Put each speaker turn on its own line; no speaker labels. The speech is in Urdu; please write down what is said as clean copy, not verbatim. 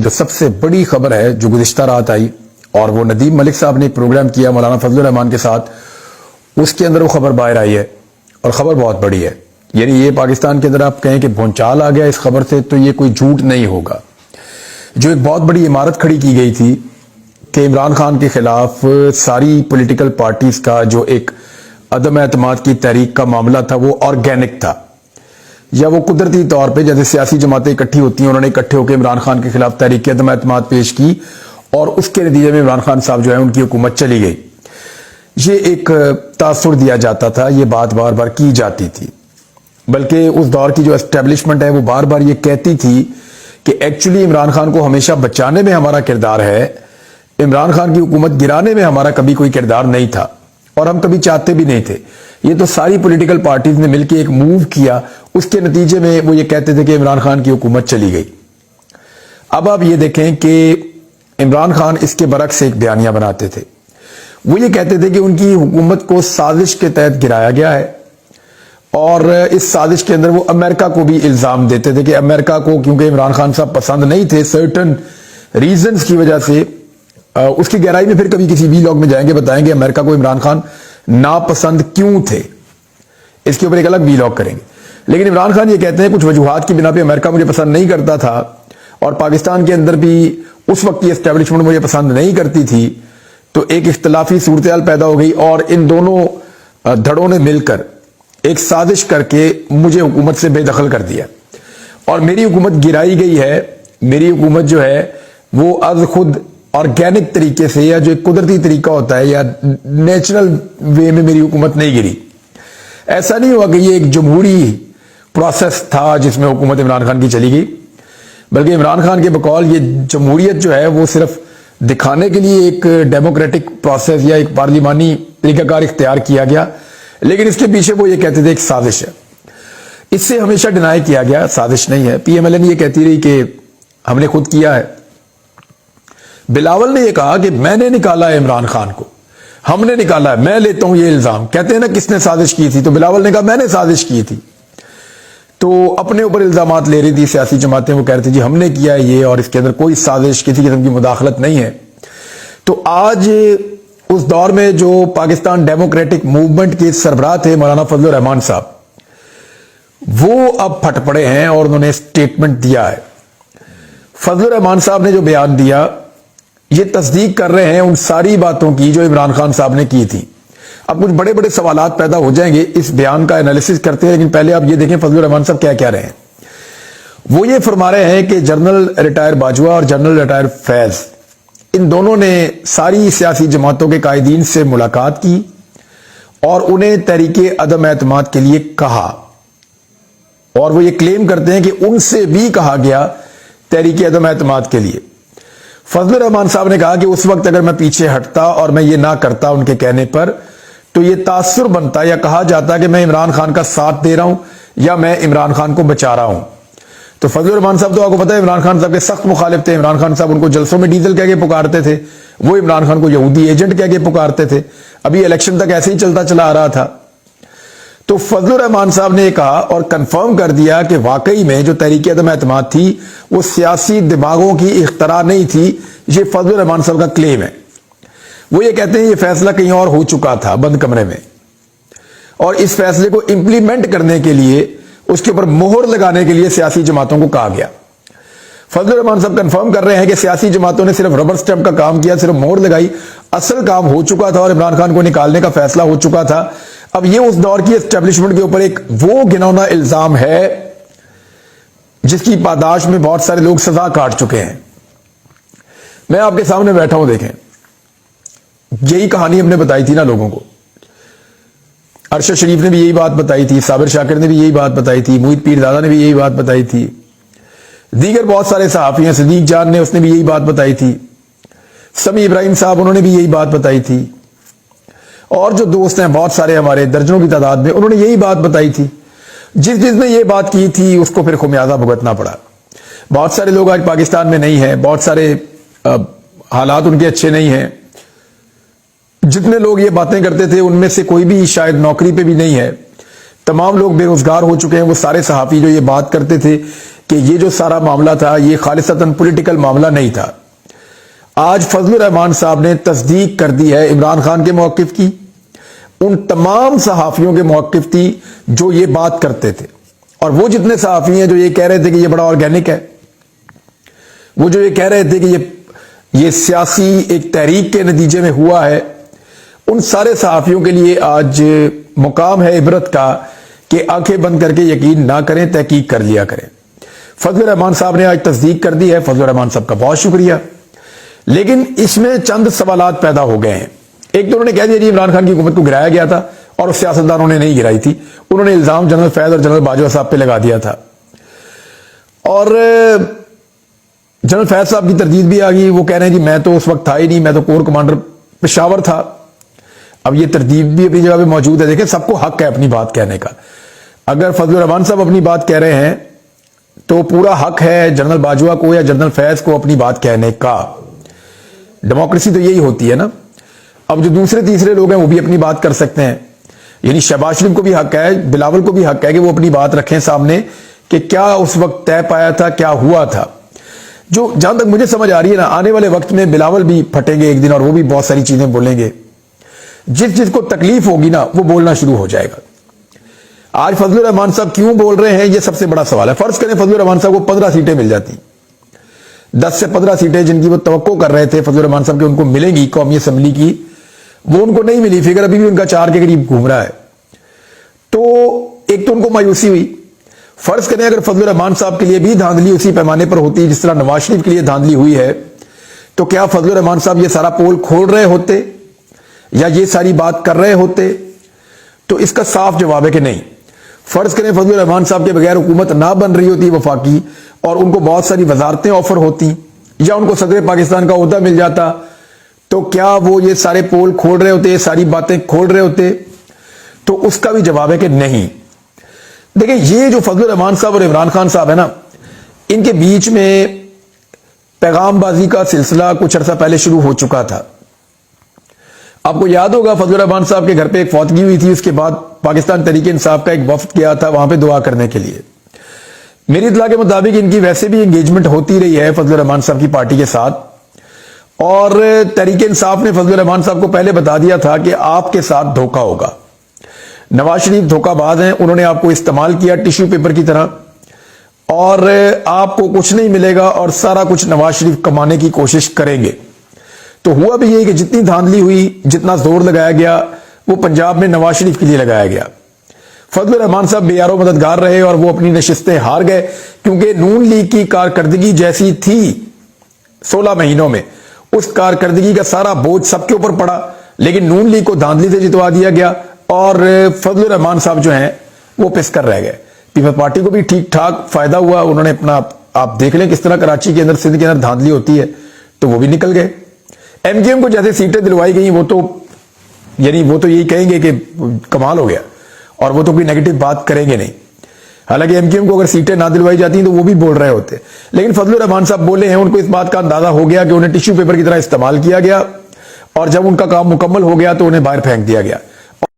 جو سب سے بڑی خبر ہے جو گزشتہ رات آئی، اور وہ ندیم ملک صاحب نے ایک پروگرام کیا مولانا فضل الرحمان کے ساتھ، اس کے اندر وہ خبر باہر آئی ہے اور خبر بہت بڑی ہے. یعنی یہ پاکستان کے اندر آپ کہیں کہ بھونچال آ گیا اس خبر سے تو یہ کوئی جھوٹ نہیں ہوگا. جو ایک بہت بڑی عمارت کھڑی کی گئی تھی کہ عمران خان کے خلاف ساری پولیٹیکل پارٹیز کا جو ایک عدم اعتماد کی تحریک کا معاملہ تھا وہ آرگینک تھا، یا وہ قدرتی طور پہ جیسے سیاسی جماعتیں اکٹھی ہوتی ہیں، انہوں نے اکٹھے ہو کے عمران خان کے خلاف تحریک عدم اعتماد پیش کی اور اس کے نتیجے میں عمران خان صاحب جو ہے ان کی حکومت چلی گئی. یہ ایک تاثر دیا جاتا تھا، یہ بات بار بار کی جاتی تھی، بلکہ اس دور کی جو اسٹیبلشمنٹ ہے وہ بار بار یہ کہتی تھی کہ ایکچولی عمران خان کو ہمیشہ بچانے میں ہمارا کردار ہے، عمران خان کی حکومت گرانے میں ہمارا کبھی کوئی کردار نہیں تھا اور ہم کبھی چاہتے بھی نہیں تھے. یہ تو ساری پولیٹیکل پارٹیز نے مل کے ایک موو کیا، اس کے نتیجے میں وہ یہ کہتے تھے کہ عمران خان کی حکومت چلی گئی. اب آپ یہ دیکھیں کہ عمران خان اس کے برعکس ایک بیانیہ بناتے تھے. وہ یہ کہتے تھے کہ ان کی حکومت کو سازش کے تحت گرایا گیا ہے، اور اس سازش کے اندر وہ امریکہ کو بھی الزام دیتے تھے کہ امریکہ کو کیونکہ عمران خان صاحب پسند نہیں تھے سرٹن ریزنز کی وجہ سے. اس کی گہرائی میں پھر کبھی کسی ویلاگ میں جائیں گے، بتائیں گے امریکہ کو عمران خان ناپسند کیوں تھے، اس کے اوپر ایک الگ ویلاگ کریں گے. لیکن عمران خان یہ کہتے ہیں کچھ وجوہات کی بنا پہ امریکہ مجھے پسند نہیں کرتا تھا، اور پاکستان کے اندر بھی اس وقت کی اسٹیبلشمنٹ مجھے پسند نہیں کرتی تھی، تو ایک اختلافی صورتحال پیدا ہو گئی اور ان دونوں دھڑوں نے مل کر ایک سازش کر کے مجھے حکومت سے بے دخل کر دیا اور میری حکومت گرائی گئی ہے. میری حکومت جو ہے وہ از خود آرگینک طریقے سے، یا جو ایک قدرتی طریقہ ہوتا ہے یا نیچرل وے میں میری حکومت نہیں گری. ایسا نہیں ہوا کہ یہ ایک جمہوری پروسیس تھا جس میں حکومت عمران خان کی چلی گئی، بلکہ عمران خان کے بقول یہ جمہوریت جو ہے وہ صرف دکھانے کے لیے ایک ڈیموکریٹک پروسیس یا ایک پارلیمانی طریقہ کار اختیار کیا گیا، لیکن اس کے پیچھے وہ یہ کہتے تھے ایک سازش ہے. اس سے ہمیشہ ڈینائی کیا گیا سازش نہیں ہے. پی ایم ایل این یہ کہتی رہی کہ ہم نے خود کیا ہے. بلاول نے یہ کہا کہ میں نے نکالا ہے عمران خان کو، ہم نے نکالا ہے، میں لیتا ہوں یہ الزام. کہتے ہیں نا کس نے سازش کی تھی، تو بلاول نے کہا میں نے سازش کی تھی. تو اپنے اوپر الزامات لے رہی تھی سیاسی جماعتیں، وہ کہہ رہی تھی جی ہم نے کیا ہے یہ، اور اس کے اندر کوئی سازش کسی قسم کی مداخلت نہیں ہے. تو آج اس دور میں جو پاکستان ڈیموکریٹک موومنٹ کے سربراہ تھے مولانا فضل الرحمان صاحب، وہ اب پھٹ پڑے ہیں اور انہوں نے سٹیٹمنٹ دیا ہے. فضل الرحمان صاحب نے جو بیان دیا یہ تصدیق کر رہے ہیں ان ساری باتوں کی جو عمران خان صاحب نے کی تھی. اب کچھ بڑے بڑے سوالات پیدا ہو جائیں گے اس بیان کا انالیسس کرتے ہیں، لیکن پہلے آپ یہ دیکھیں فضل الرحمان صاحب کیا کہہ رہے ہیں. وہ یہ فرما رہے ہیں کہ جنرل ریٹائر باجوہ اور جنرل ریٹائر فیض، ان دونوں نے ساری سیاسی جماعتوں کے قائدین سے ملاقات کی اور انہیں تحریک عدم اعتماد کے لیے کہا، اور وہ یہ کلیم کرتے ہیں کہ ان سے بھی کہا گیا تحریک عدم اعتماد کے لیے. فضل الرحمان صاحب نے کہا کہ اس وقت اگر میں پیچھے ہٹتا اور میں یہ نہ کرتا ان کے کہنے پر تو یہ تاثر بنتا یا کہا جاتا کہ میں عمران خان کا ساتھ دے رہا ہوں یا میں عمران خان کو بچا رہا ہوں. تو فضل الرحمان صاحب تو آپ کو پتا ہے عمران خان صاحب کے سخت مخالف تھے. عمران خان صاحب ان کو جلسوں میں ڈیزل کہہ کے پکارتے تھے، وہ عمران خان کو یہودی ایجنٹ کہہ کے پکارتے تھے. ابھی الیکشن تک ایسے ہی چلتا چلا آ رہا تھا. تو فضل الرحمان صاحب نے کہا اور کنفرم کر دیا کہ واقعی میں جو تحریک عدم اعتماد تھی وہ سیاسی دماغوں کی اختراع نہیں تھی. یہ فضل الرحمان صاحب کا کلیم ہے. وہ یہ کہتے ہیں یہ فیصلہ کہیں اور ہو چکا تھا بند کمرے میں، اور اس فیصلے کو امپلیمنٹ کرنے کے لیے، اس کے اوپر مہر لگانے کے لیے سیاسی جماعتوں کو کہا گیا. فضل الرحمان صاحب کنفرم کر رہے ہیں کہ سیاسی جماعتوں نے صرف ربر سٹیمپ کا کام کیا، صرف مہر لگائی، اصل کام ہو چکا تھا اور عمران خان کو نکالنے کا فیصلہ ہو چکا تھا. اب یہ اس دور کی اسٹیبلشمنٹ کے اوپر ایک وہ گھناؤنا الزام ہے جس کی پاداش میں بہت سارے لوگ سزا کاٹ چکے ہیں. میں آپ کے سامنے بیٹھا ہوں، دیکھیں یہی کہانی ہم نے بتائی تھی نا لوگوں کو. ارشد شریف نے بھی یہی بات بتائی تھی، صابر شاکر نے بھی یہی بات بتائی تھی، موہت پیرزادہ نے بھی یہی بات بتائی تھی، دیگر بہت سارے صحافی ہیں، صدیق جان نے اس نے بھی یہی بات بتائی تھی، سمیع ابراہیم صاحب انہوں نے بھی یہی بات بتائی تھی، اور جو دوست ہیں بہت سارے ہمارے درجنوں کی تعداد میں انہوں نے یہی بات بتائی تھی. جس نے یہ بات کی تھی اس کو پھر خمیازہ بھگتنا پڑا. بہت سارے لوگ آج پاکستان میں نہیں ہیں، بہت سارے حالات ان کے اچھے نہیں ہیں. جتنے لوگ یہ باتیں کرتے تھے ان میں سے کوئی بھی شاید نوکری پہ بھی نہیں ہے. تمام لوگ بے روزگار ہو چکے ہیں. وہ سارے صحافی جو یہ بات کرتے تھے کہ یہ جو سارا معاملہ تھا یہ خالصتاً پولیٹیکل معاملہ نہیں تھا. آج فضل الرحمان صاحب نے تصدیق کر دی ہے عمران خان کے موقف کی, ان تمام صحافیوں کے موقف تھی جو یہ بات کرتے تھے, اور وہ جتنے صحافی ہیں جو یہ کہہ رہے تھے کہ یہ بڑا آرگینک ہے, وہ جو یہ کہہ رہے تھے کہ یہ سیاسی ایک تحریک کے نتیجے میں ہوا ہے, ان سارے صحافیوں کے لیے آج مقام ہے عبرت کا کہ آنکھیں بند کر کے یقین نہ کریں, تحقیق کر لیا کریں. فضل الرحمان صاحب نے آج تصدیق کر دی ہے, فضل الرحمان صاحب کا بہت شکریہ. لیکن اس میں چند سوالات پیدا ہو گئے ہیں. ایک تو انہوں نے کہہ دیا جی عمران خان کی حکومت کو گرایا گیا تھا, اور سیاستدانوں نے نہیں گرائی تھی. انہوں نے الزام جنرل فیض اور جنرل باجوہ صاحب پہ لگا دیا تھا, اور جنرل فیض صاحب کی تردید بھی آ گئی. وہ کہہ رہے ہیں جی میں تو اس وقت تھا ہی نہیں, میں تو کور کمانڈر پشاور تھا. اب یہ تردید بھی اپنی جگہ پہ موجود ہے. دیکھیں سب کو حق ہے اپنی بات کہنے کا. اگر فضل الرحمان صاحب اپنی بات کہہ رہے ہیں تو پورا حق ہے جنرل باجوہ کو یا جنرل فیض کو اپنی بات کہنے کا. ڈیموکریسی تو یہی ہوتی ہے نا. اب جو دوسرے تیسرے لوگ ہیں وہ بھی اپنی بات کر سکتے ہیں. یعنی شہباز شریف کو بھی حق ہے, بلاول کو بھی حق ہے کہ وہ اپنی بات رکھیں سامنے کہ کیا اس وقت طے پایا تھا, کیا ہوا تھا. جو جہاں تک مجھے سمجھ آ رہی ہے نا, آنے والے وقت میں بلاول بھی پھٹیں گے ایک دن, اور وہ بھی بہت ساری چیزیں بولیں گے. جس کو تکلیف ہوگی نا وہ بولنا شروع ہو جائے گا. آج فضل الرحمان صاحب کیوں بول رہے ہیں یہ سب سے بڑا سوال ہے. فرض کریں فضل الرحمان صاحب کو 15 سیٹیں مل جاتی, 10 سے 15 سیٹیں جن کی وہ توقع کر رہے تھے فضل الرحمان صاحب کہ ان کو ملیں گی قومی اسمبلی کی, وہ ان کو نہیں ملی. فگر ابھی بھی ان کا 4 کے قریب گھوم رہا ہے. تو ایک تو ان کو مایوسی ہوئی. فرض کریں اگر فضل الرحمان صاحب کے لیے بھی دھاندلی اسی پیمانے پر ہوتی جس طرح نواز شریف کے لیے دھاندلی ہوئی ہے, تو کیا فضل الرحمان صاحب یہ سارا پول کھول رہے ہوتے یا یہ ساری بات کر رہے ہوتے؟ تو اس کا صاف جواب ہے کہ نہیں. فرض کریں فضل الرحمان صاحب کے بغیر حکومت نہ بن رہی ہوتی وفاقی, اور ان کو بہت ساری وزارتیں آفر ہوتی یا ان کو صدر پاکستان کا عہدہ مل جاتا, تو کیا وہ یہ سارے پول کھول رہے ہوتے, یہ ساری باتیں کھول رہے ہوتے؟ تو اس کا بھی جواب ہے کہ نہیں. دیکھیں یہ جو فضل الرحمان صاحب اور عمران خان صاحب ہے نا, ان کے بیچ میں پیغام بازی کا سلسلہ کچھ عرصہ پہلے شروع ہو چکا تھا. آپ کو یاد ہوگا فضل الرحمان صاحب کے گھر پہ ایک فوتگی ہوئی تھی, اس کے بعد پاکستان تحریک انصاف کا ایک وفد گیا تھا وہاں پہ دعا کرنے کے لیے. میری اطلاع کے مطابق ان کی ویسے بھی انگیجمنٹ ہوتی رہی ہے فضل الرحمان صاحب کی پارٹی کے ساتھ, اور تحریک انصاف نے فضل الرحمان صاحب کو پہلے بتا دیا تھا کہ آپ کے ساتھ دھوکہ ہوگا. نواز شریف دھوکہ باز ہیں, انہوں نے آپ کو استعمال کیا ٹیشو پیپر کی طرح, اور آپ کو کچھ نہیں ملے گا اور سارا کچھ نواز شریف کمانے کی کوشش کریں گے. تو ہوا بھی یہی کہ جتنی دھاندلی ہوئی, جتنا زور لگایا گیا, وہ پنجاب میں نواز شریف کے لیے لگایا گیا. فضل الرحمان صاحب بے یار و مددگار رہے اور وہ اپنی نشستیں ہار گئے, کیونکہ نون لیگ کی کارکردگی جیسی تھی 16 مہینوں میں, اس کارکردگی کا سارا بوجھ سب کے اوپر پڑا. لیکن نون لیگ کو دھاندلی سے جتوا دیا گیا, اور فضل الرحمان صاحب جو ہیں وہ پس کر رہ گئے. پیپل پارٹی کو بھی ٹھیک ٹھاک فائدہ ہوا, انہوں نے اپنا, آپ دیکھ لیں کس طرح کراچی کے اندر, سندھ کے اندر دھاندلی ہوتی ہے, تو وہ بھی نکل گئے. ایم کیو ایم کو جیسے سیٹیں دلوائی گئی, وہ تو یہی کہیں گے کہ کمال ہو گیا, اور وہ تو کوئی نیگیٹو بات کریں گے نہیں. حالانکہ ایم کیو ایم کو اگر سیٹیں نہ دلوائی جاتی ہیں تو وہ بھی بول رہے ہوتے. لیکن فضل الرحمان صاحب بولے ہیں, ان کو اس بات کا اندازہ ہو گیا کہ انہیں ٹیشو پیپر کی طرح استعمال کیا گیا, اور جب ان کا کام مکمل ہو گیا تو انہیں باہر پھینک دیا گیا.